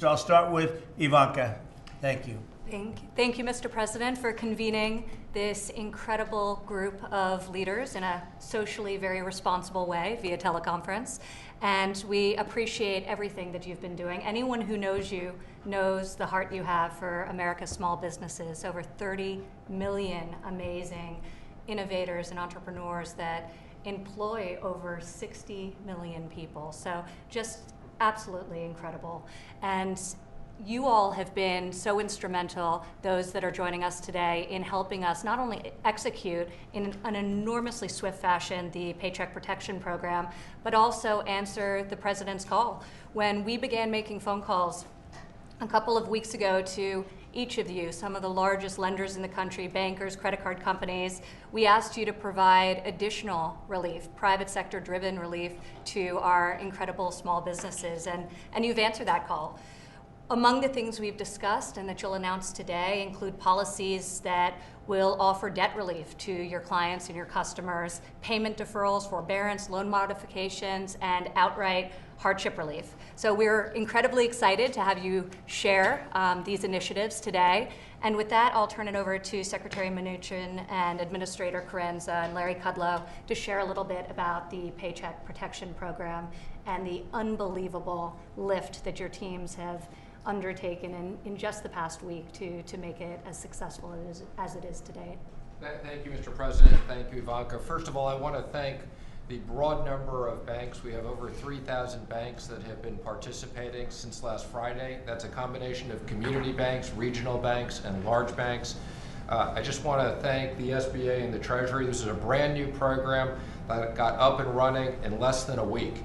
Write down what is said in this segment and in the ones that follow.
I'll start with Ivanka. Thank you. Thank you, Mr. President, for convening this incredible group of leaders in a socially very responsible way via teleconference. And we appreciate everything that you've been doing. Anyone who knows you knows the heart you have for America's small businesses. Over 30 million amazing innovators and entrepreneurs that employ over 60 million people. So just absolutely incredible. And you all have been so instrumental, those that are joining us today, in helping us not only execute in an enormously swift fashion the Paycheck Protection Program, but also answer the President's call. When we began making phone calls a couple of weeks ago to each of you, some of the largest lenders in the country, bankers, credit card companies, we asked you to provide additional relief, private sector driven relief to our incredible small businesses, and you've answered that call. Among the things we've discussed and that you'll announce today include policies that will offer debt relief to your clients and your customers, payment deferrals, forbearance, loan modifications, and outright hardship relief. So we're incredibly excited to have you share these initiatives today. And with that, I'll turn it over to Secretary Mnuchin and Administrator Carenza and Larry Kudlow to share a little bit about the Paycheck Protection Program and the unbelievable lift that your teams have undertaken in just the past week to make it as successful as it is today. Thank you, Mr. President. Thank you, Ivanka. First of all, I want to thank the broad number of banks. We have over 3,000 banks that have been participating since last Friday. That's a combination of community banks, regional banks, and large banks. I just want to thank the SBA and the Treasury. This is a brand new program that got up and running in less than a week.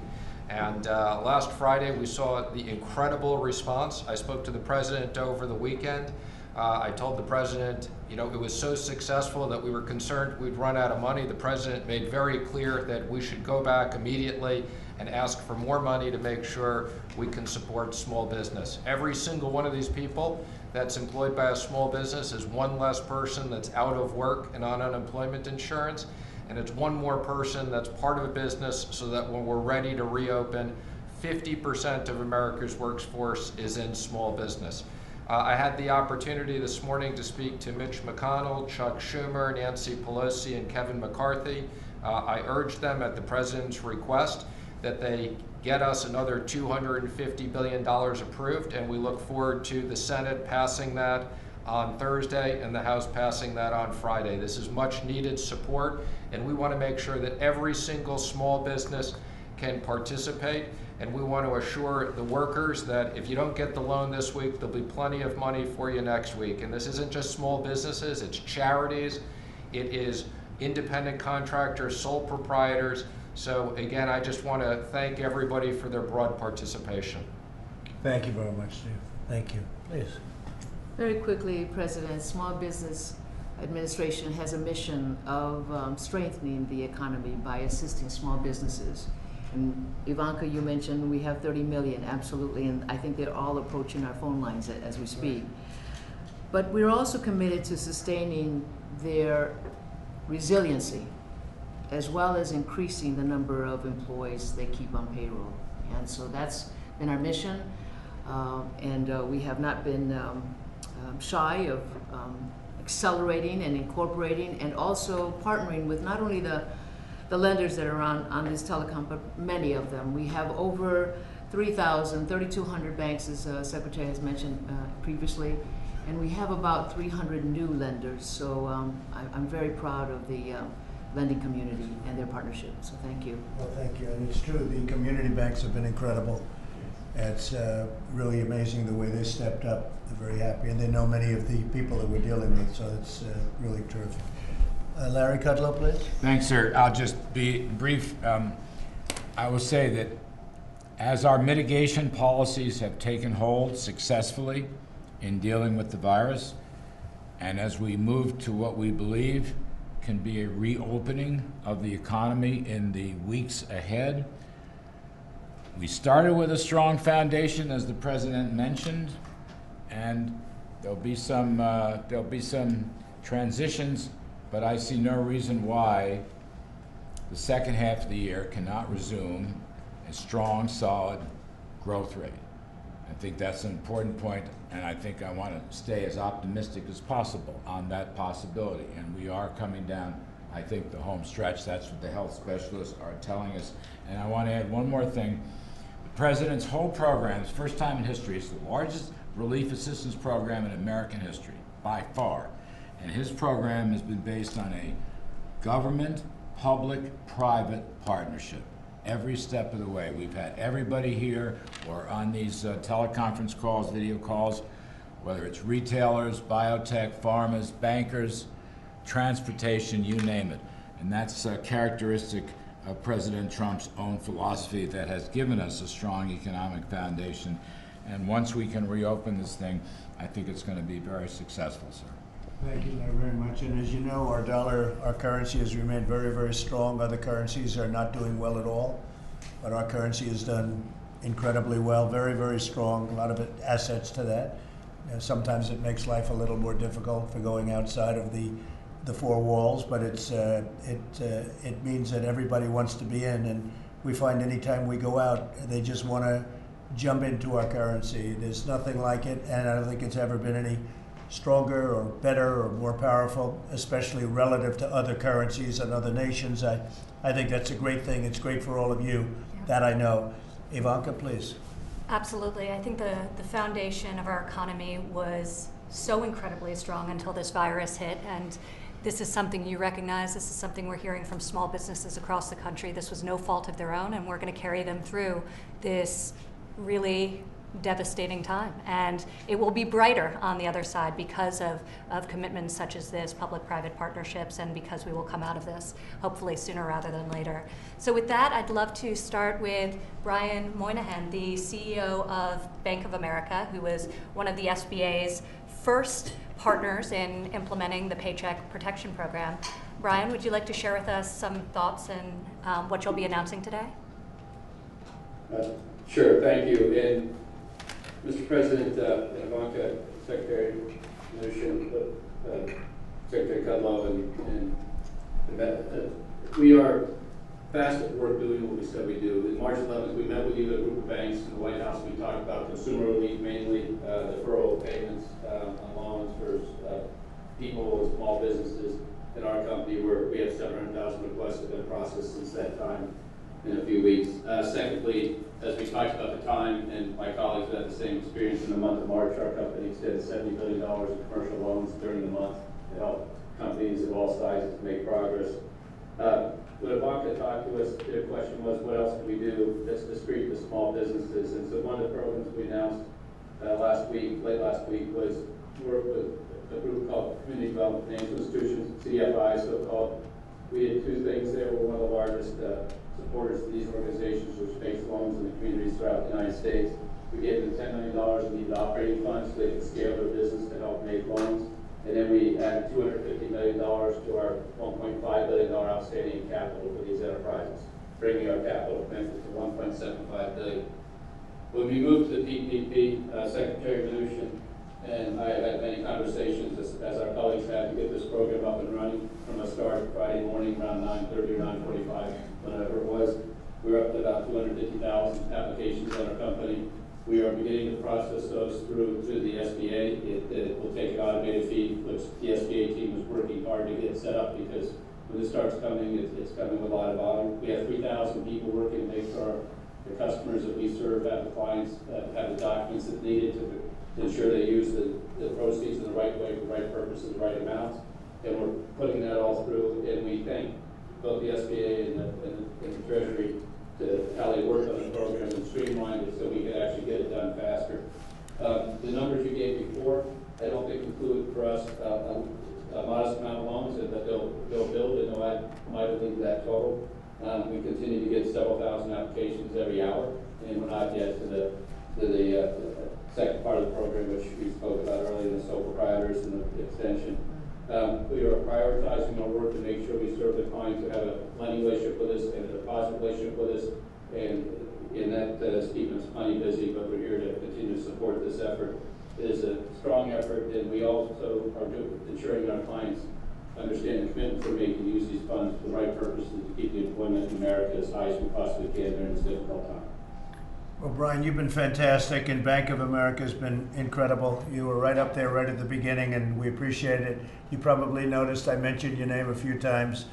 And last Friday, we saw the incredible response. I spoke to the President over the weekend. I told the President, you know, it was so successful that we were concerned we'd run out of money. The President made very clear that we should go back immediately and ask for more money to make sure we can support small business. Every single one of these people that's employed by a small business is one less person that's out of work and on unemployment insurance. And it's one more person that's part of a business, so that when we're ready to reopen, 50% of America's workforce is in small business. I had the opportunity this morning to speak to Mitch McConnell, Chuck Schumer, Nancy Pelosi, and Kevin McCarthy. I urged them at the President's request that they get us another $250 billion approved, and we look forward to the Senate passing that on Thursday and the House passing that on Friday. This is much needed support, and we want to make sure that every single small business can participate, and we want to assure the workers that if you don't get the loan this week, there'll be plenty of money for you next week. And this isn't just small businesses, it's charities, it is independent contractors, sole proprietors. So again, I just want to thank everybody for their broad participation. Thank you very much, Steve. Thank you. Please. Very quickly, President, Small Business Administration has a mission of strengthening the economy by assisting small businesses. And Ivanka, you mentioned we have 30 million, absolutely, and I think they're all approaching our phone lines as we speak. But we're also committed to sustaining their resiliency, as well as increasing the number of employees they keep on payroll. And so that's been our mission, and we have not been shy of accelerating and incorporating and also partnering with not only the lenders that are on this telecom, but many of them. We have over 3,200 banks, as Secretary has mentioned previously, and we have about 300 new lenders. So I'm very proud of the lending community and their partnership, so thank you. Well, thank you, and it's true, the community banks have been incredible. It's really amazing the way they stepped up. They're very happy, and they know many of the people that we're dealing with, so it's really terrific. Larry Kudlow, please. Thanks, sir. I'll just be brief. I will say that as our mitigation policies have taken hold successfully in dealing with the virus, and as we move to what we believe can be a reopening of the economy in the weeks ahead, we started with a strong foundation, as the President mentioned, and there'll be some transitions, but I see no reason why the second half of the year cannot resume a strong, solid growth rate. I think that's an important point, and I think I want to stay as optimistic as possible on that possibility. And we are coming down, I think, the home stretch. That's what the health specialists are telling us. And I want to add one more thing. The President's whole program, is first time in history, it's the largest relief assistance program in American history, by far. And his program has been based on a government, public-private partnership. Every step of the way. We've had everybody here or on these teleconference calls, video calls, whether it's retailers, biotech, pharmas, bankers, transportation, you name it. And that's characteristic of President Trump's own philosophy that has given us a strong economic foundation. And once we can reopen this thing, I think it's going to be very successful, sir. Thank you very much. And as you know, our dollar, our currency has remained very, very strong. Other currencies are not doing well at all, but our currency has done incredibly well, very, very strong. A lot of assets to that. Sometimes it makes life a little more difficult for going outside of the four walls, but it means that everybody wants to be in, and we find anytime we go out, they just want to jump into our currency. There's nothing like it, and I don't think it's ever been any stronger or better or more powerful, especially relative to other currencies and other nations. I think that's a great thing. It's great for all of you. Yeah. That I know. Ivanka, please. Absolutely. I think the foundation of our economy was so incredibly strong until this virus hit, and this is something you recognize. This is something we're hearing from small businesses across the country. This was no fault of their own, and we're going to carry them through this really devastating time. And it will be brighter on the other side because of commitments such as this, public-private partnerships, and because we will come out of this, hopefully sooner rather than later. So with that, I'd love to start with Brian Moynihan, the CEO of Bank of America, who was one of the SBA's first partners in implementing the Paycheck Protection Program. Brian, would you like to share with us some thoughts and what you'll be announcing today? Sure, thank you. And Mr. President, Ivanka, Secretary Mnuchin, Secretary Kudlow, and we are fast at work doing what we said we do. On March 11th, we met with you, a group of banks in the White House. We talked about consumer relief, mainly deferral of payments on loans for people and small businesses. In our company, we have 700,000 requests that have been processed since that time in a few weeks. Secondly, as we talked about the time, and my colleagues had the same experience in the month of March, our company extended $70 billion in commercial loans during the month to help companies of all sizes make progress. When Ivanka talked to us, their question was, what else can we do that's discreet to small businesses? And so one of the programs we announced late last week, was work with a group called Community Development Financial Institutions, CDFI, so-called. We had two things there. We're one of the largest supporters of these organizations, which makes loans in the communities throughout the United States. We gave them $10 million in needed operating funds so they could scale their business to help make loans. And then we added $250 million to our $1.5 billion outstanding capital for these enterprises, bringing our capital commitment to $1.75 billion. When we moved to the PPP, Secretary Mnuchin and I had many conversations as our colleagues had to get this program up and running from a start Friday morning around 9:30 or 9:45, whatever it was. We were up to about 250,000 applications on our company. We are beginning to process those through to the SBA. It will take an automated feed, which the SBA team is working hard to get set up, because when this starts coming, it's coming with a lot of volume. We have 3,000 people working to make sure the customers that we serve have the clients have the documents that needed to ensure they use the proceeds in the right way, for the right purposes, the right amounts. And we're putting that all through, and we thank both the SBA and the Treasury to how they work on the program and streamline it so we can actually get it done faster. The numbers you gave before, I don't think include for us a modest amount of loans that they'll build, and they'll add mightily to that total. We continue to get several thousand applications every hour, and we're not yet to the second part of the program, which we spoke about earlier, the sole proprietors and the extension. We are prioritizing our work to make sure we serve the clients who have a lending relationship with us and a deposit relationship with us, and that is keeping us plenty busy, but we're here to continue to support this effort. It is a strong effort, and we also are ensuring our clients understand the commitments we're making to use these funds for the right purposes to keep the employment in America as high as we possibly can during this difficult time. Well, Brian, you've been fantastic, and Bank of America has been incredible. You were right up there right at the beginning, and we appreciate it. You probably noticed I mentioned your name a few times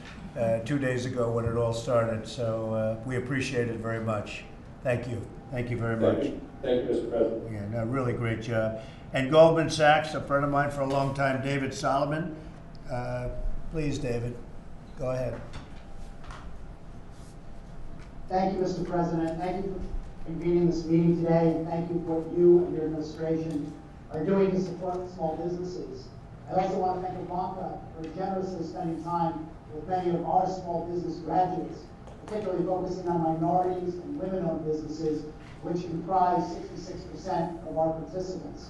2 days ago when it all started, so we appreciate it very much. Thank you. Thank you very much. Thank you, Mr. President. Yeah, no, really great job. And Goldman Sachs, a friend of mine for a long time, David Solomon. Please, David, go ahead. Thank you, Mr. President. Thank you for convening this meeting today, and thank you for what you and your administration are doing to support small businesses. I also want to thank Ivanka for generously spending time with many of our small business graduates, particularly focusing on minorities and women-owned businesses, which comprise 66% of our participants.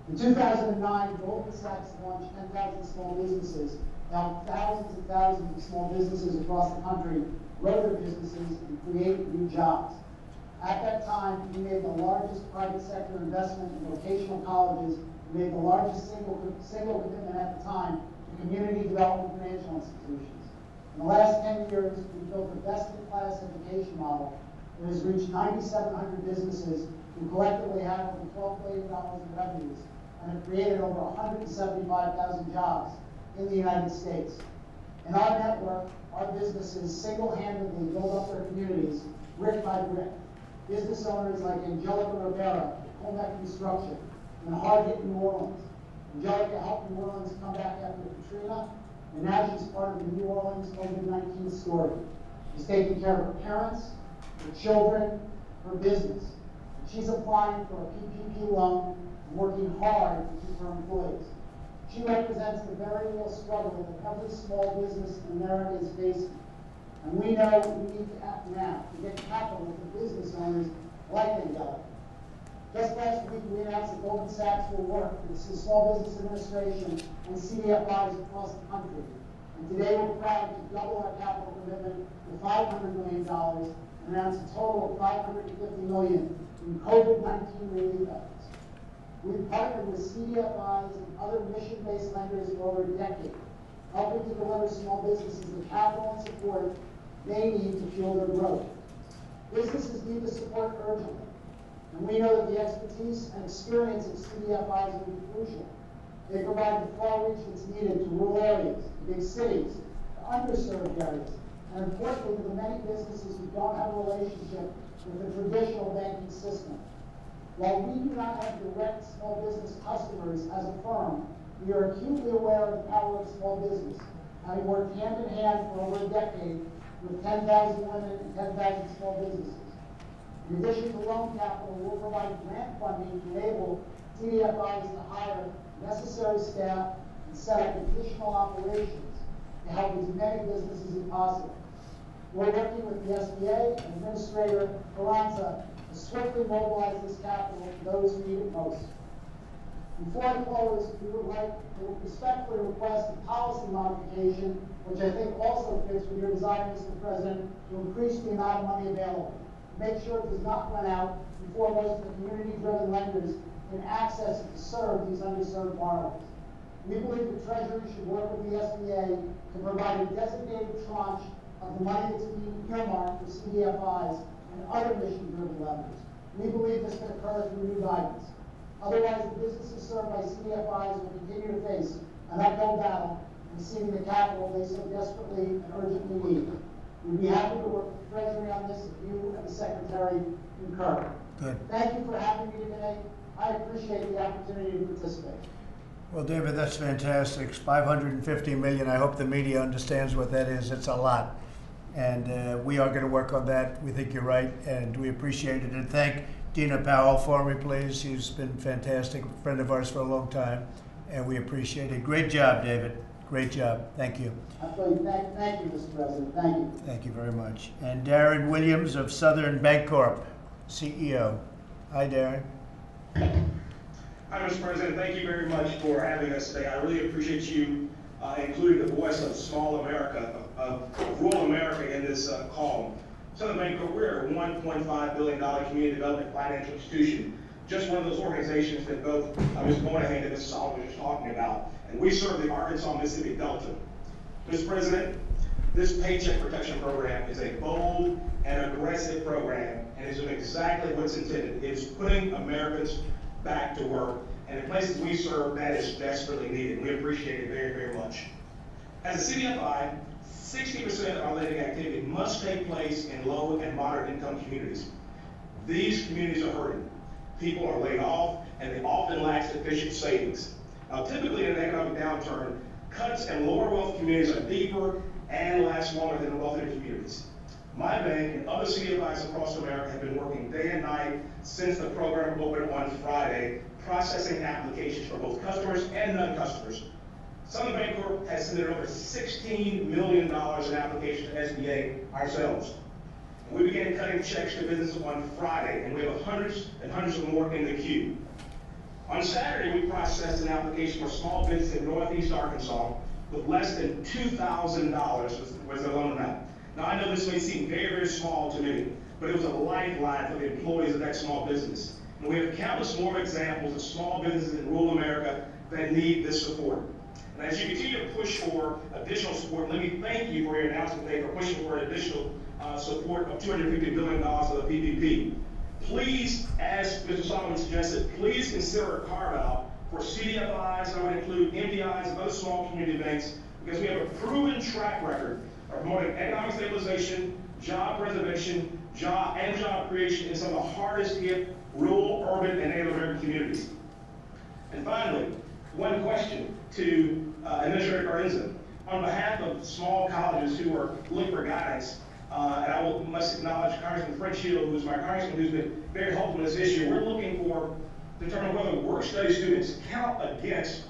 In 2009, Goldman Sachs launched 10,000 small businesses. Now, thousands and thousands of small businesses across the country grow their businesses and create new jobs. At that time, we made the largest private sector investment in vocational colleges. We made the largest single commitment at the time to community development financial institutions. In the last 10 years, we've built a best-in-class education model that has reached 9,700 businesses who collectively have over $12 billion in revenues and have created over 175,000 jobs in the United States. In our network, our businesses single-handedly build up their communities brick by brick. Business owners like Angelica Rivera, Colmac Construction, in hard-hit New Orleans. Angelica helped New Orleans come back after Katrina, and now she's part of the New Orleans COVID-19 story. She's taking care of her parents, her children, her business. And she's applying for a PPP loan and working hard to keep her employees. She represents the very real struggle that every small business in America is facing. And we know we need to act now to get capital for business owners like Angelica. Just last week, we announced that Goldman Sachs will work with the Small Business Administration and CDFIs across the country. And today, we're proud to double our capital commitment to $500 million and announce a total of $550 million in COVID-19 relief efforts. We've partnered with CDFIs and other mission-based lenders for over a decade, helping to deliver small businesses the capital and support they need to fuel their growth. Businesses need the support urgently, and we know that the expertise and experience of CDFIs will be crucial. They provide the far reach that's needed to rural areas, to big cities, to underserved areas, and importantly, to the many businesses who don't have a relationship with the traditional banking system. While we do not have direct small business customers as a firm, we are acutely aware of the power of small business, having worked hand in hand for over a decade with 10,000 women and 10,000 small businesses. In addition to loan capital, we'll provide grant funding to enable CDFIs to hire necessary staff and set up additional operations to help as many businesses as possible. We're working with the SBA and Administrator Carranza to swiftly mobilize this capital to those who need it most. Before I close, we would like to respectfully request a policy modification, which I think also fits with your desire, Mr. President, to increase the amount of money available. Make sure it does not run out before most of the community-driven lenders can access it to serve these underserved borrowers. We believe the Treasury should work with the SBA to provide a designated tranche of the money that's being earmarked for CDFIs and other mission-driven lenders. We believe this can occur through new guidance. Otherwise, the businesses served by CDFIs will continue to face an uphill battle in receiving the capital they so desperately and urgently need. We'd be happy to work with the Treasury on this if you and the Secretary concur. Good. Thank you for having me today. I appreciate the opportunity to participate. Well, David, that's fantastic. $550 million. I hope the media understands what that is. It's a lot. And we are going to work on that. We think you're right, and we appreciate it. And thank Dina Powell for me, please. She's been fantastic, a friend of ours for a long time, and we appreciate it. Great job, David. Great job. Thank you. Absolutely. Thank you, Mr. President. Thank you. Thank you very much. And Darren Williams of Southern Bancorp, CEO. Hi, Darren. Hi, Mr. President. Thank you very much for having us today. I really appreciate you including the voice of small America, of rural America in this call. Southern Bancorp, we're a $1.5 billion community development financial institution, just one of those organizations that both Ms. Moynihan and Ms. Solomon were just talking about. And we serve the Arkansas-Mississippi Delta. Mr. President, this Paycheck Protection Program is a bold and aggressive program and is doing exactly what it's intended. It's putting Americans back to work, and in places we serve, that is desperately needed. We appreciate it very, very much. As a CDFI, 60% of our lending activity must take place in low and moderate income communities. These communities are hurting. People are laid off, and they often lack sufficient savings. Now, typically in an economic downturn, cuts in lower wealth communities are deeper and last longer than wealthier communities. My bank and other CDFIs across America have been working day and night since the program opened on Friday, processing applications for both customers and non-customers. Southern Bancorp has submitted over $16 million in applications to SBA ourselves. We began cutting checks to businesses on Friday, and we have hundreds and hundreds of more in the queue. On Saturday, we processed an application for small business in Northeast Arkansas with less than $2,000 was the loan amount. Now, I know this may seem very, very small to many, but it was a lifeline for the employees of that small business. And we have countless more examples of small businesses in rural America that need this support. And as you continue to push for additional support, let me thank you for your announcement today for pushing for an additional support of $250 billion of the PPP. Please, as Mr. Solomon suggested, please consider a carve-out for CDFIs, that would include MDIs and other small community banks, because we have a proven track record of promoting economic stabilization, job preservation, job creation in some of the hardest hit rural, urban, and Native American communities. And finally, one question to Administrator Carenza. On behalf of small colleges who are looking for guidance, and I must acknowledge Congressman Fred Shield, who's my congressman, who's been very helpful in this issue. We're looking for determine whether work-study students count against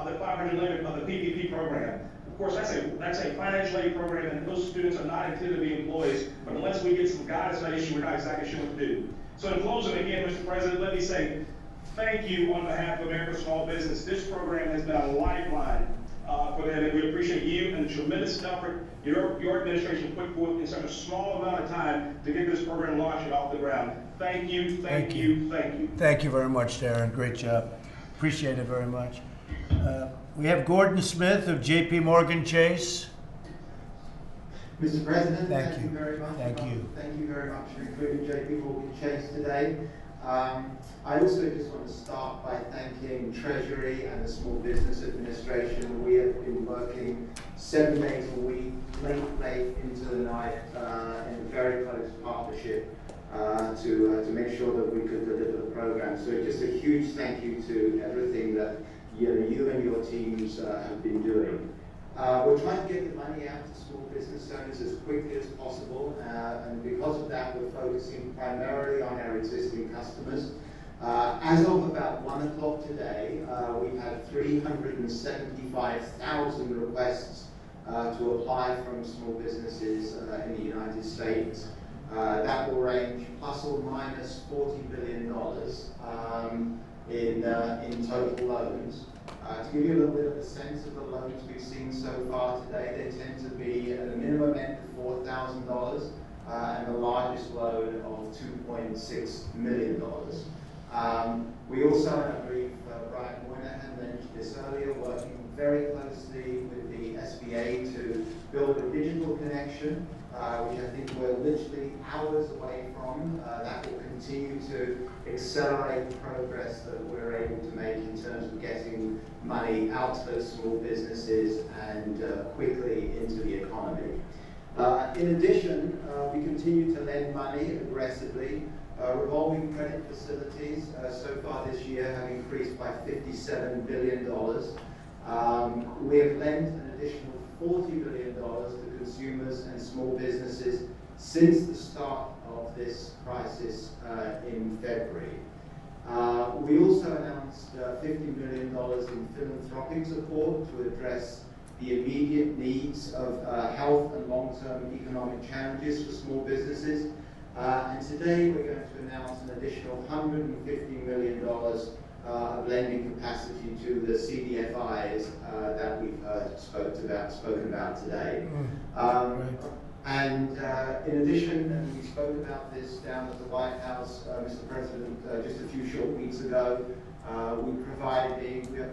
the 500 limit of the PPP program. Of course, that's a financial aid program, and those students are not intended to be employees. But unless we get some guidance on that issue, we're not exactly sure what to do. So in closing, again, Mr. President, let me say thank you on behalf of America's small business. This program has been a lifeline for them, and we appreciate you and the tremendous effort your administration put forth in such a small amount of time to get this program launched and off the ground. Thank you, thank you, thank you. Thank you very much, Darren. Great job. Appreciate it very much. We have Gordon Smith of J.P. Morgan Chase. Mr. President, thank you very much. Thank you. Thank you very much for including J.P. Morgan Chase today. I also just want to start by thanking Treasury and the Small Business Administration. We have been working 7 days a week, late into the night, in very close partnership to make sure that we could deliver the program. So just a huge thank you to everything that you and your teams have been doing. We're trying to get the money out to small business owners as quickly as possible, and because of that, we're focusing primarily on our existing customers. As of about 1 o'clock today, we've had 375,000 requests to apply from small businesses in the United States. That will range plus or minus $40 billion in total loans. To give you a little bit of a sense of the loans we've seen so far today, they tend to be at a minimum end of $4,000 and the largest loan of $2.6 million. We also, and I believe Brian Moynihan mentioned this earlier, working very closely with the SBA to build a digital connection, which I think we're literally hours away from. That will continue to accelerate the progress that we're able to make in terms of getting money out to those small businesses and quickly into the economy. In addition, we continue to lend money aggressively. Revolving credit facilities so far this year have increased by $57 billion. We have lent an additional $40 billion to consumers and small businesses since the start of this crisis in February. We also announced $50 million in philanthropic support to address the immediate needs of health and long-term economic challenges for small businesses. And today we're going to announce an additional $150 million of lending capacity to the CDFIs that we've spoken about today. And in addition, and we spoke about this down at the White House, Mr. President, just a few short weeks ago, we are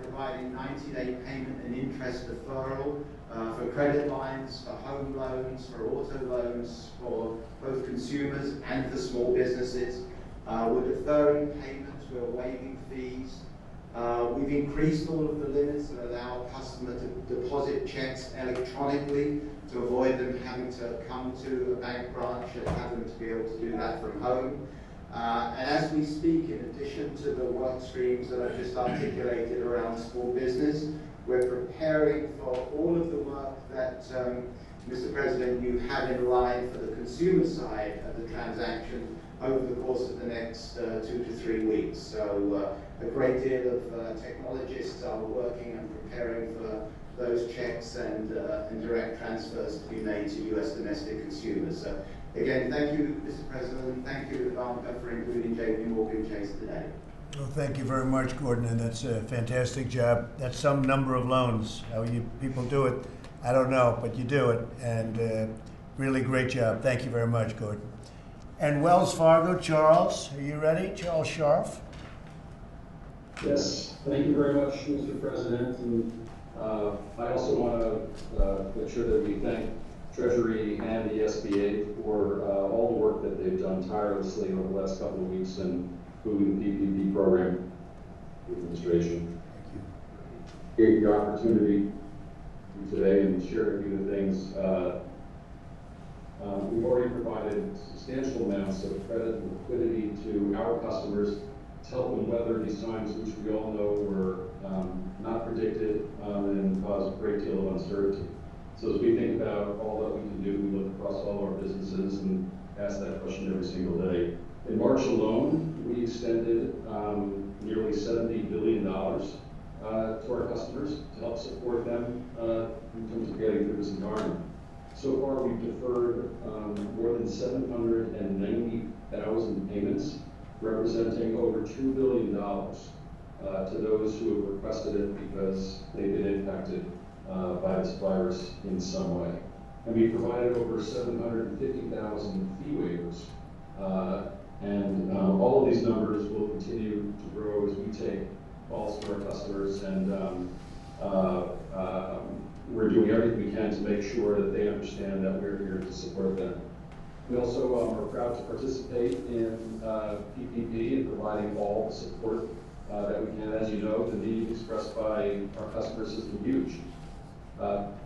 providing 90-day payment and interest deferral for credit lines, for home loans, for auto loans, for both consumers and for small businesses. We're deferring payments, we're waiving fees. We've increased all of the limits that allow customers to deposit checks electronically to avoid them having to come to a bank branch and have them to be able to do that from home. And as we speak, in addition to the work streams that I've just articulated around small business, we're preparing for all of the work that, Mr. President, you have in line for the consumer side of the transaction over the course of the next 2 to 3 weeks. So a great deal of technologists are working and preparing for those checks and direct transfers to be made to U.S. domestic consumers. So again, thank you, Mr. President. Thank you, Ivanka, for including J.P. Morgan Chase today. Well, thank you very much, Gordon, and that's a fantastic job. That's some number of loans. How you people do it, I don't know, but you do it, and really great job. Thank you very much, Gordon. And Wells Fargo, Charles, are you ready? Charles Scharf. Yes, thank you very much, Mr. President. And I also want to make sure that we thank Treasury and the SBA for all the work that they've done tirelessly over the last couple of weeks in moving the PPP program administration. Thank you. The opportunity today and share with you the things. We've already provided substantial amounts of credit and liquidity to our customers to help them weather these times, which we all know were not predicted and caused a great deal of uncertainty. So as we think about all that we can do, we look across all our businesses and ask that question every single day. In March alone, we extended nearly $70 billion to our customers to help support them in terms of getting through this environment. So far, we've deferred more than 790,000 payments, representing over $2 billion to those who have requested it because they've been impacted by this virus in some way. And we provided over 750,000 fee waivers. And all of these numbers will continue to grow as we take calls from our customers, and we're doing everything we can to make sure that they understand that we're here to support them. We also are proud to participate in PPP and providing all the support that we can. As you know, the need expressed by our customers has been huge.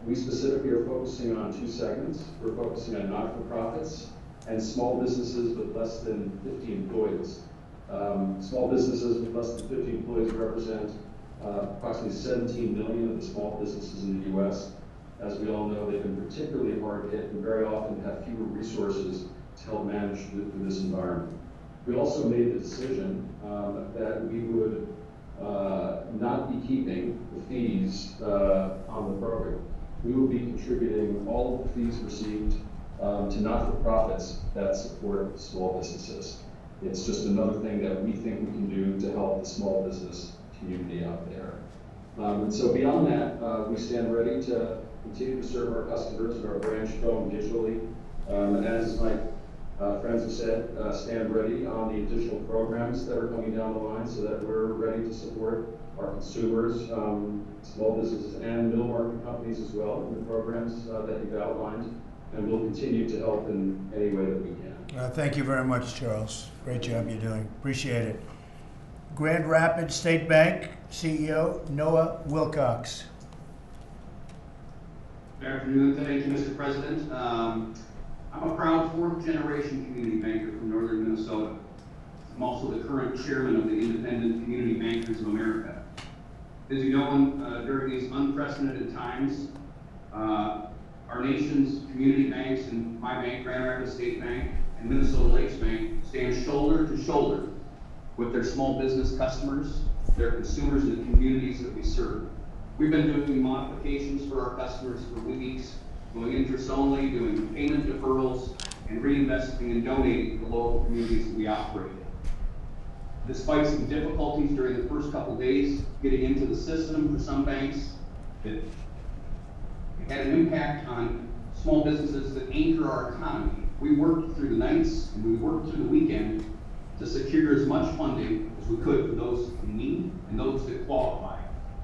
We specifically are focusing on 2 segments. We're focusing on not-for-profits and small businesses with less than 50 employees. Small businesses with less than 50 employees represent approximately 17 million of the small businesses in the U.S. As we all know, they've been particularly hard hit and very often have fewer resources to help manage through this environment. We also made the decision that we would not be keeping the fees on the program. We will be contributing all of the fees received to not-for-profits that support small businesses. It's just another thing that we think we can do to help the small business community out there. And so beyond that, we stand ready to continue to serve our customers and our branch phone digitally. As my friends have said, stand ready on the additional programs that are coming down the line so that we're ready to support our consumers, small businesses, and middle market companies as well in the programs that you've outlined. And we'll continue to help in any way that we can. Thank you very much, Charles. Great job you're doing. Appreciate it. Grand Rapids State Bank CEO Noah Wilcox. Good afternoon. Thank you, Mr. President. I'm a proud 4th-generation community banker from northern Minnesota. I'm also the current chairman of the Independent Community Bankers of America. As you know, during these unprecedented times, our nation's community banks and my bank, Grand Rapids State Bank, and Minnesota Lakes Bank stand shoulder to shoulder with their small business customers, their consumers, and the communities that we serve. We've been doing modifications for our customers for weeks, doing interest only, doing payment deferrals, and reinvesting and donating to the local communities that we operate in. Despite some difficulties during the first couple days getting into the system for some banks, it had an impact on small businesses that anchor our economy. We worked through the nights and we worked through the weekend to secure as much funding as we could for those in need and those that qualify,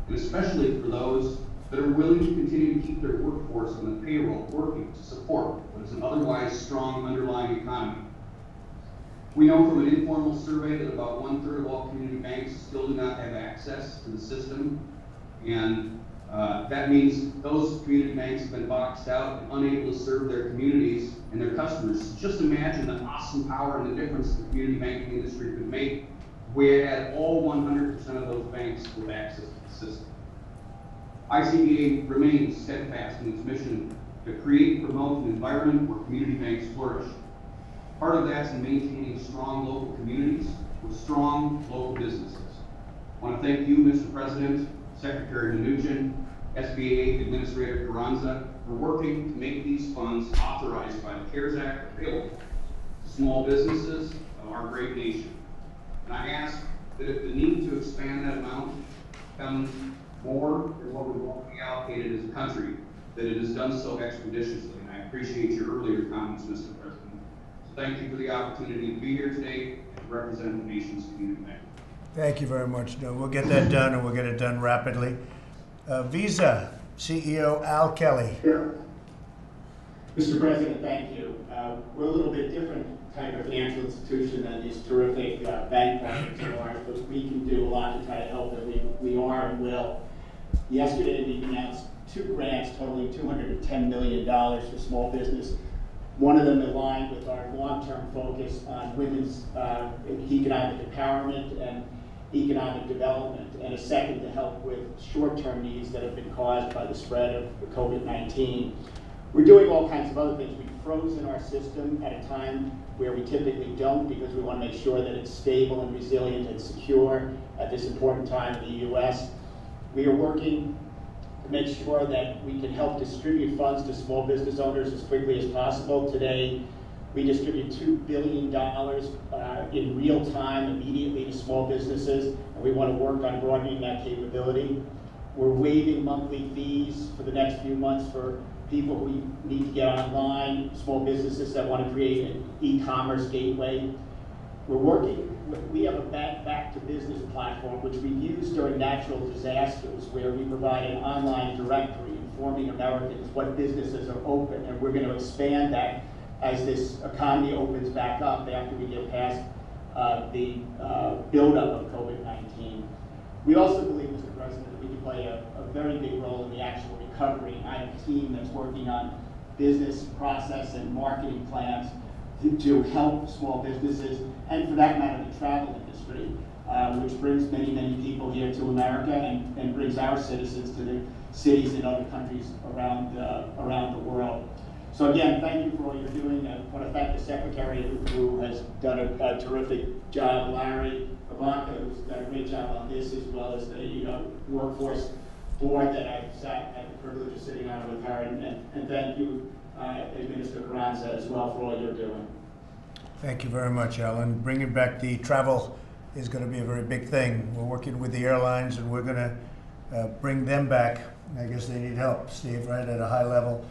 and especially for those that are willing to continue to keep their workforce on the payroll working to support what is an otherwise strong underlying economy. We know from an informal survey that about 1/3 of all community banks still do not have access to the system, and that means those community banks have been boxed out and unable to serve their communities and their customers. Just imagine the awesome power and the difference the community banking industry could make if we had all 100% of those banks with access to the system. ICBA remains steadfast in its mission to create and promote an environment where community banks flourish. Part of that's in maintaining strong local communities with strong local businesses. I want to thank you, Mr. President, Secretary Mnuchin, SBA Administrator Carranza, for working to make these funds authorized by the CARES Act available to small businesses of our great nation. And I ask that if the need to expand that amount becomes more than what we've already allocated as a country, that it is done so expeditiously. And I appreciate your earlier comments, Mr. President. So thank you for the opportunity to be here today and to represent the nation's community bank. Thank you very much. No, we'll get that done, and we'll get it done rapidly. Visa CEO Al Kelly. Sure. Mr. President, thank you. We're a little bit different type of financial institution than these terrific bank partners of ours, but we can do a lot to try to help them. We are and will. Yesterday, we announced 2 grants totaling $210 million for small business. One of them aligned with our long-term focus on women's economic empowerment and economic development, and a second to help with short-term needs that have been caused by the spread of COVID-19. We're doing all kinds of other things. We've frozen our system at a time where we typically don't, because we want to make sure that it's stable and resilient and secure at this important time in the U.S. We are working to make sure that we can help distribute funds to small business owners as quickly as possible. Today, we distribute $2 billion in real time immediately to small businesses, and we want to work on broadening that capability. We're waiving monthly fees for the next few months for people who need to get online, small businesses that want to create an e-commerce gateway. We have a back to business platform which we use during natural disasters, where we provide an online directory informing Americans what businesses are open, and we're going to expand that as this economy opens back up after we get past the buildup of COVID-19. We also believe, Mr. President, that we can play a very big role in the actual recovery. I have a team that's working on business process and marketing plans to help small businesses, and for that matter, the travel industry, which brings many, many people here to America and brings our citizens to the cities in other countries around the world. So again, thank you for all you're doing. I want to thank the Secretary who has done a terrific job, Larry, Ivanka, who's done a great job on this, as well as the workforce board that I've had the privilege of sitting on with her, and thank you, Minister Carranza, as well, for all you're doing. Thank you very much, Alan. Bringing back the travel is going to be a very big thing. We're working with the airlines, and we're going to bring them back. I guess they need help, Steve, right, at a high level.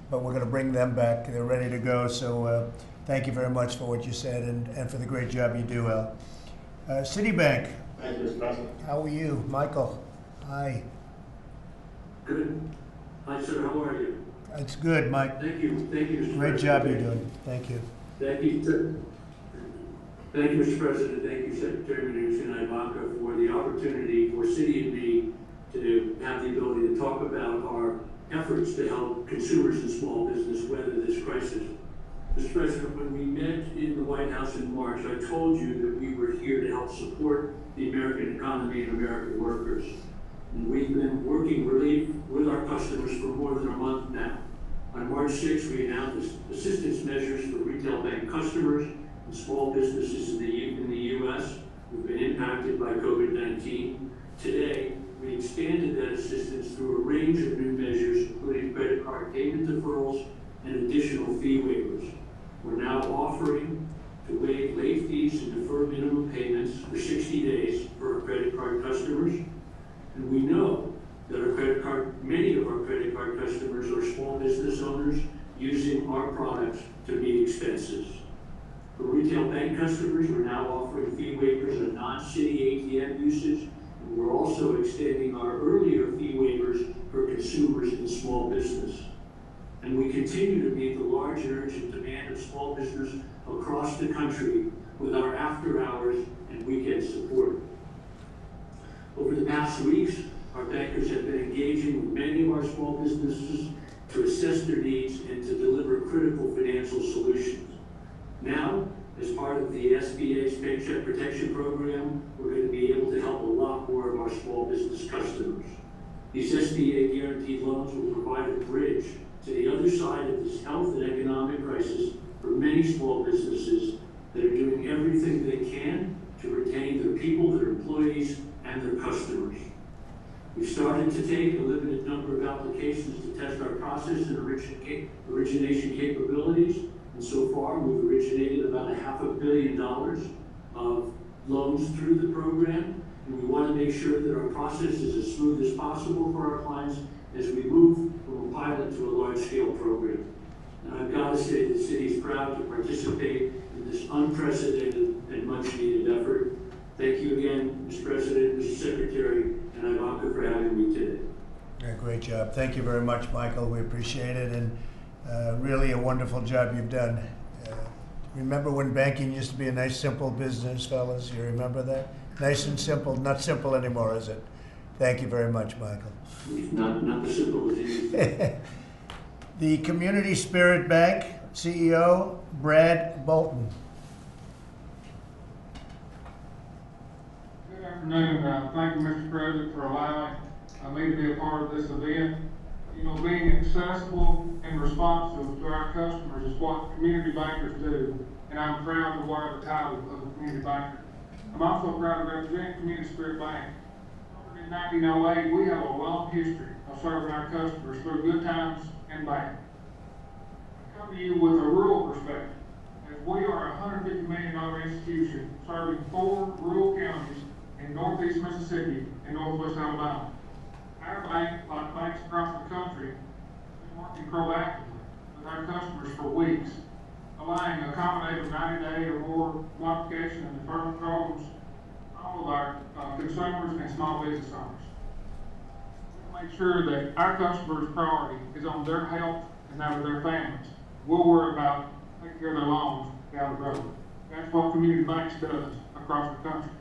But we're going to bring them back. They're ready to go. So thank you very much for what you said and for the great job you do, Al. Citibank. Thank you, Mr. President. How are you? Michael. Hi. Good. Hi, sir. How are you? It's good, Mike. Thank you. Thank you, Mr. President. Great job you're doing. Thank you. Thank you, sir. Thank you, Mr. President. Thank you, Secretary Mnuchin and Ivanka, for the opportunity for Citi and me to have the ability to talk about our efforts to help consumers and small business weather this crisis. Mr. President, when we met in the White House in March, I told you that we were here to help support the American economy and American workers. And we've been working really with our customers for more than a month now. On March 6th, we announced assistance measures for retail bank customers and small businesses in the U.S. who've been impacted by COVID-19. Today, we expanded that assistance through a range of new measures, including credit card payment deferrals and additional fee waivers. We're now offering to waive late fees and defer minimum payments for 60 days for our credit card customers. And we know that many of our credit card customers are small business owners using our products to meet expenses. For retail bank customers, we're now offering fee waivers on non-Citi ATM usage, and we're also also extending our earlier fee waivers for consumers and small business. And we continue to meet the large and urgent demand of small business across the country with our after-hours and weekend support. Over the past weeks, our bankers have been engaging with many of our small businesses to assess their needs and to deliver critical financial solutions. Now, as part of the SBA's Paycheck Protection Program, we're going to be able to help a lot more of our small business customers. These SBA guaranteed loans will provide a bridge to the other side of this health and economic crisis for many small businesses that are doing everything they can to retain their people, their employees, and their customers. We've started to take a limited number of applications to test our process and origination capabilities, and so far we've originated about $500 million of loans through the program, and we want to make sure that our process is as smooth as possible for our clients as we move from a pilot to a large-scale program. And I've got to say the city is proud to participate in this unprecedented and much-needed effort. Thank you again, Mr. President, Mr. Secretary, and Ivanka for having me today. Yeah, great job. Thank you very much, Michael. We appreciate it, and really a wonderful job you've done. Remember when banking used to be a nice, simple business, fellas? You remember that? Nice and simple. Not simple anymore, is it? Thank you very much, Michael. Not the simple as easy. The Community Spirit Bank CEO, Brad Bolton. Good afternoon. Thank you, Mr. President, for allowing me to be a part of this event. You know, being accessible and responsive to our customers is what community bankers do, and I'm proud to wear the title of a community banker. I'm also proud to represent Community Spirit Bank. In 1908, we have a long history of serving our customers through good times and bad. I come to you with a rural perspective, as we are a $150 million institution serving 4 rural counties in northeast Mississippi and northwest Alabama. Our bank, like banks across the country, has been working proactively with our customers for weeks, allowing a accommodative 90-day or more modification and deferment programs for all of our consumers and small business owners. We'll make sure that our customers' priority is on their health and that of their families. We'll worry about taking care of their loans down the road. That's what Community Banks does across the country.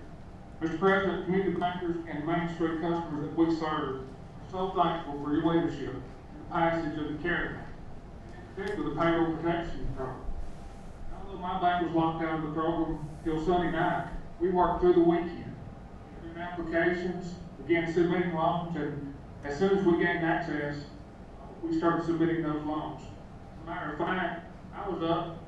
Mr. President, community bankers and Main Street customers that we serve are so thankful for your leadership and the passage of the CARES Act, and in particular the payroll protection program. Although my bank was locked out of the program till Sunday night, we worked through the weekend, doing applications, began submitting loans, and as soon as we gained access, we started submitting those loans. As a matter of fact, I was up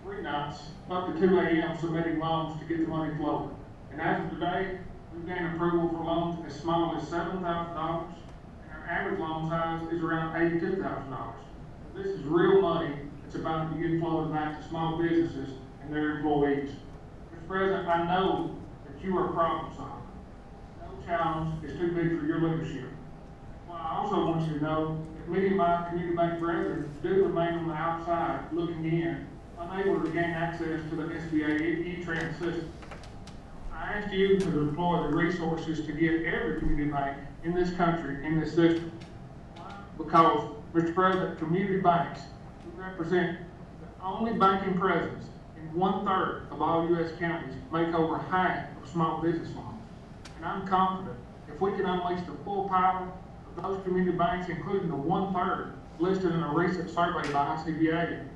3 nights, up to 2 a.m. submitting loans to get the money flowing. And as of today, we've gained approval for loans as small as $7,000, and our average loan size is around $82,000. This is real money that's about to get flowing back to small businesses and their employees. Mr. President, I know that you are a problem solver. No challenge is too big for your leadership. Well, I also want you to know that many of my community bank brethren do remain on the outside looking in, unable to gain access to the SBA e-trans system. I ask you to deploy the resources to get every community bank in this country in this system. Because, Mr. President, community banks represent the only banking presence in 1/3 of all U.S. counties, make over half of small business loans. And I'm confident if we can unleash the full power of those community banks, including the 1/3 listed in a recent survey by ICBA, that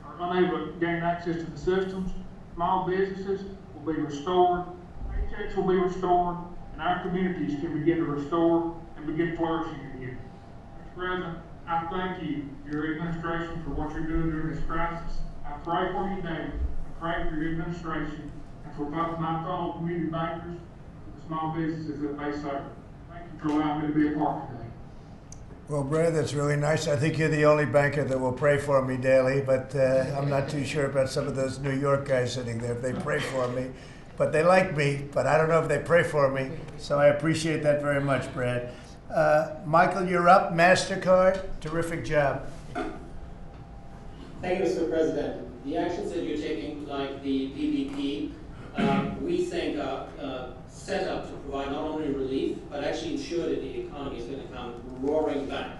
are unable to gain access to the systems, small businesses will be restored, paychecks will be restored, and our communities can begin to restore and begin flourishing again. Mr. President, I thank you, your administration, for what you're doing during this crisis. I pray for you daily. I pray for your administration and for both my fellow community bankers and the small businesses that they serve. Thank you for allowing me to be a part today. Well, Brad, that's really nice. I think you're the only banker that will pray for me daily, but I'm not too sure about some of those New York guys sitting there, if they pray for me. But they like me, but I don't know if they pray for me. So I appreciate that very much, Brad. Michael, you're up. MasterCard, terrific job. Thank you, Mr. President. The actions that you're taking, like the PPP, we think are set up to provide not only relief, but actually ensure that the economy is going to come roaring back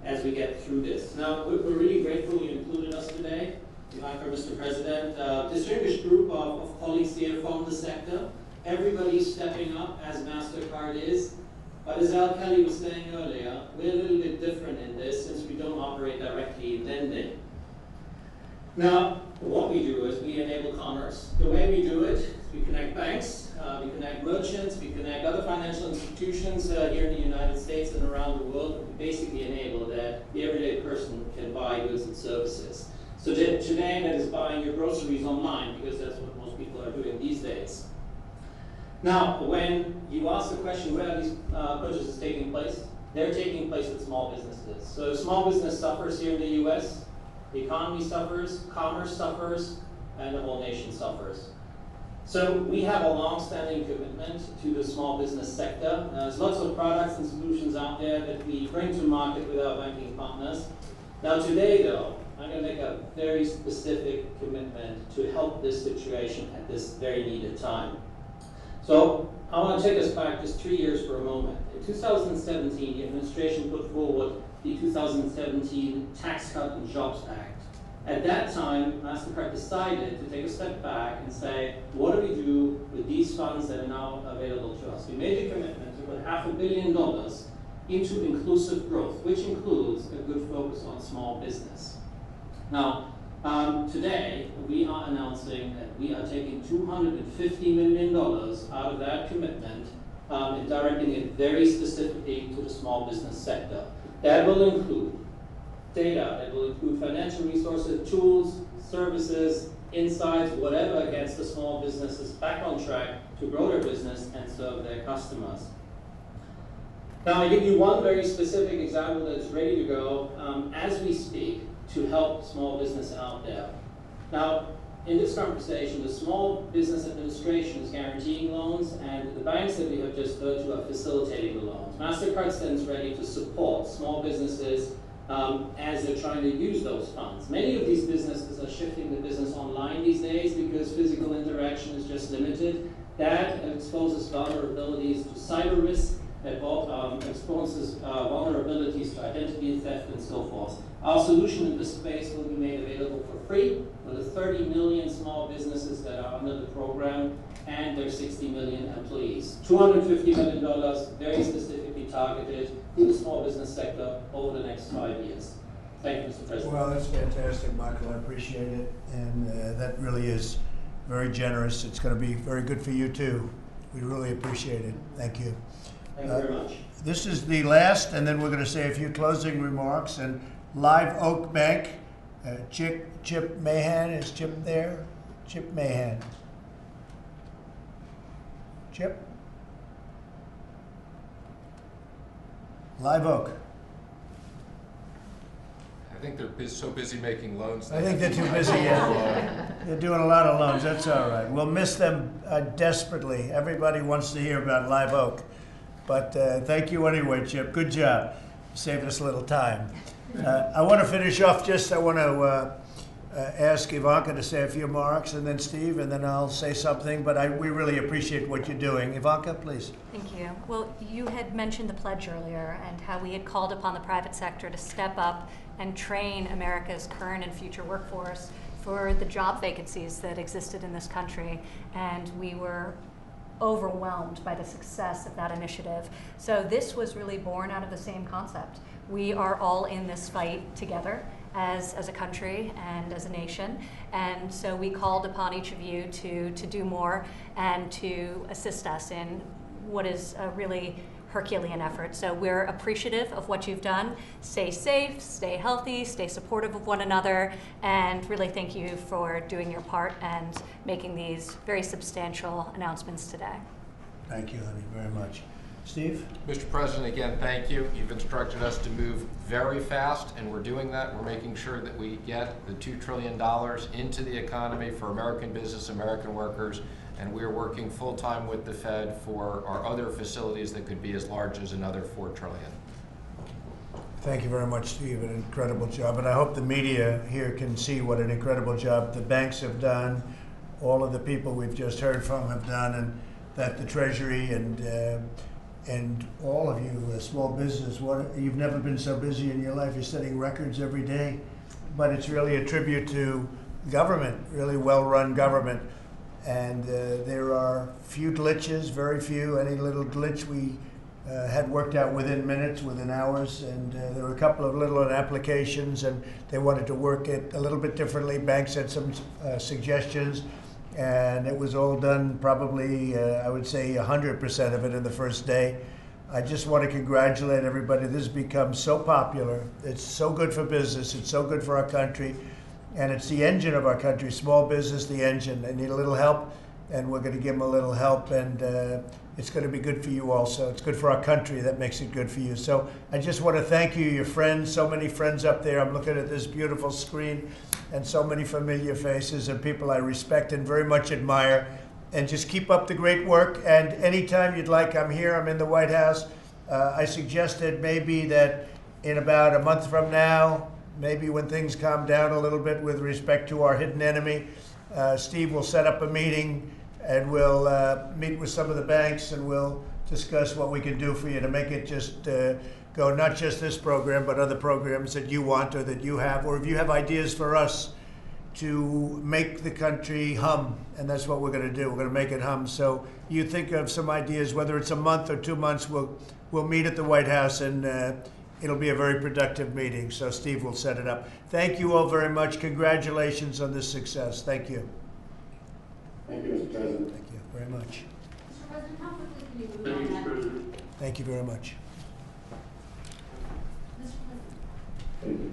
as we get through this. Now, we're really grateful you included us today, Ivanka, Mr. President. Distinguished group of colleagues here from the sector. Everybody's stepping up, as MasterCard is. But as Al Kelly was saying earlier, we're a little bit different in this since we don't operate directly in lending. Now, what we do is we enable commerce. The way we do it is we connect banks, we connect merchants, we connect other financial institutions here in the United States and around the world. We basically enable that the everyday person can buy goods and services. So today that is buying your groceries online, because that's what most people are doing these days. Now, when you ask the question, where are these purchases taking place? They're taking place with small businesses. So small business suffers here in the US, the economy suffers, commerce suffers, and the whole nation suffers. So we have a long-standing commitment to the small business sector. There's lots of products and solutions out there that we bring to market with our banking partners. Now today, though, I'm going to make a very specific commitment to help this situation at this very needed time. So I want to take us back just 3 years for a moment. In 2017, the administration put forward the 2017 Tax Cut and Jobs Act. At that time, MasterCard decided to take a step back and say, what do we do with these funds that are now available to us? We made a commitment to put $500 million into inclusive growth, which includes a good focus on small business. Now, today, we are announcing that we are taking $250 million out of that commitment and directing it very specifically to the small business sector. That will include data, that will include financial resources, tools, services, insights, whatever gets the small businesses back on track to grow their business and serve their customers. Now, I give you one very specific example that's ready to go as we speak to help small business out there. Now, in this conversation, the Small Business Administration is guaranteeing loans, and the banks that we have just heard to are facilitating the loans. MasterCard stands ready to support small businesses as they're trying to use those funds. Many of these businesses are shifting the business online these days because physical interaction is just limited. That exposes vulnerabilities to cyber risk, that exposes vulnerabilities to identity theft and so forth. Our solution in this space will be made available for free for the 30 million small businesses that are under the program and their 60 million employees. $250 million, very specifically targeted to the small business sector over the next 5 years. Thank you, Mr. President. Well, that's fantastic, Michael. I appreciate it. And that really is very generous. It's going to be very good for you, too. We really appreciate it. Thank you. Thank you very much. This is the last, and then we're going to say a few closing remarks. And Live Oak Bank, Chip Mahan, is Chip there? Chip Mahan. Chip? Live Oak. I think they're so busy making loans. I think they're too busy. They're doing a lot of loans. That's all right. We'll miss them desperately. Everybody wants to hear about Live Oak. But thank you anyway, Chip. Good job. Saved us a little time. I want to finish off I want to ask Ivanka to say a few remarks, and then Steve, and then I'll say something. But we really appreciate what you're doing. Ivanka, please. Thank you. Well, you had mentioned the pledge earlier and how we had called upon the private sector to step up and train America's current and future workforce for the job vacancies that existed in this country. And we were overwhelmed by the success of that initiative. So this was really born out of the same concept. We are all in this fight together as a country and as a nation. And so we called upon each of you to do more and to assist us in what is a really Herculean effort. So we're appreciative of what you've done. Stay safe, stay healthy, stay supportive of one another, and really thank you for doing your part and making these very substantial announcements today. Thank you, honey, very much. Steve? Mr. President, again, thank you. You've instructed us to move very fast, and we're doing that. We're making sure that we get the $2 trillion into the economy for American business, American workers, and we're working full-time with the Fed for our other facilities that could be as large as another $4 trillion. Thank you very much, Steve. An incredible job. And I hope the media here can see what an incredible job the banks have done, all of the people we've just heard from have done, and that the Treasury and all of you, small business, you've never been so busy in your life. You're setting records every day, but it's really a tribute to government, really well-run government. And there are few glitches, very few. Any little glitch we had worked out within minutes, within hours, and there were a couple of little applications, and they wanted to work it a little bit differently. Banks had some suggestions, and it was all done probably, I would say 100% of it in the first day. I just want to congratulate everybody. This has become so popular. It's so good for business. It's so good for our country. And it's the engine of our country, small business, the engine. They need a little help, and we're going to give them a little help, and it's going to be good for you also. It's good for our country. That makes it good for you. So I just want to thank you, your friends, so many friends up there. I'm looking at this beautiful screen, and so many familiar faces and people I respect and very much admire. And just keep up the great work. And anytime you'd like, I'm here. I'm in the White House. I suggested maybe that in about a month from now, maybe when things calm down a little bit with respect to our hidden enemy, Steve will set up a meeting, and we'll meet with some of the banks, and we'll discuss what we can do for you to make it just go not just this program, but other programs that you want or that you have, or if you have ideas for us to make the country hum, and that's what we're going to do. We're going to make it hum. So you think of some ideas, whether it's a month or 2 months, we'll meet at the White House, and it'll be a very productive meeting. So Steve will set it up. Thank you all very much. Congratulations on this success. Thank you. Thank you, Mr. President. Thank you very much. Mr. President, how quickly can you move Thank on you, that? Mr. President. Thank you very much. Mr. President. Thank you.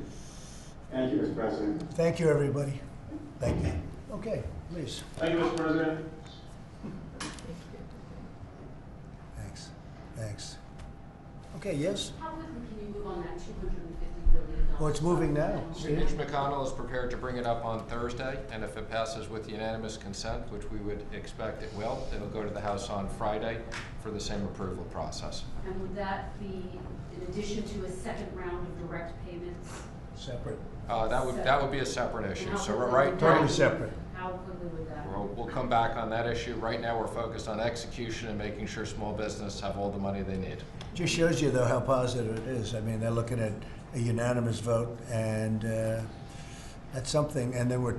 Thank you, Mr. President. Thank you, everybody. Thank you. Okay, please. Thank you, Mr. President. Thanks. Thanks. Okay, yes? How quickly can you move on that $250 billion? Well, it's moving now. Mitch McConnell is prepared to bring it up on Thursday, and if it passes with unanimous consent, which we would expect it will, it'll go to the House on Friday for the same approval process. And would that be in addition to a second round of direct payments? Separate. That would be a separate issue. So quickly right would Totally that- separate. How quickly would that? We'll come back on that issue. Right now, we're focused on execution and making sure small business have all the money they need. Just shows you, though, how positive it is. I mean, they're looking at a unanimous vote, and that's something. And then we're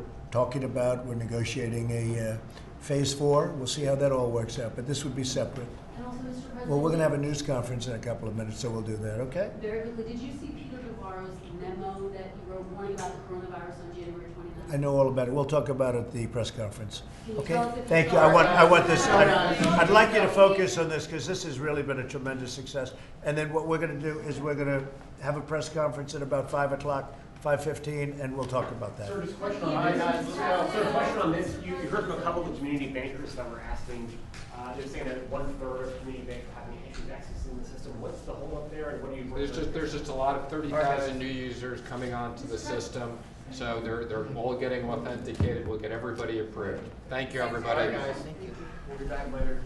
negotiating a phase 4. We'll see how that all works out. But this would be separate. And also, Mr. President. Well, we're going to have a news conference in a couple of minutes, so we'll do that, okay? Very quickly, did you see Peter Navarro's memo that he wrote warning about the coronavirus on January 29th? I know all about it. We'll talk about it at the press conference. Can you Okay? tell us if Thank you you. are- I want this. I'd like you to focus on this because this has really been a tremendous success. And then what we're going to do is we're going to have a press conference at about 5 o'clock, 5:15, and we'll talk about that. Sir, just a question on a question on this. You heard from a couple of the community bankers that were asking. They're saying that 1/3 of community banks are having issues accessing the system. What's the holdup there, and what do you? There's just a lot of 30,000 new users coming onto the system, so they're all getting authenticated. We'll get everybody approved. Thank you, everybody. All right, guys. Thank you. We'll be back later.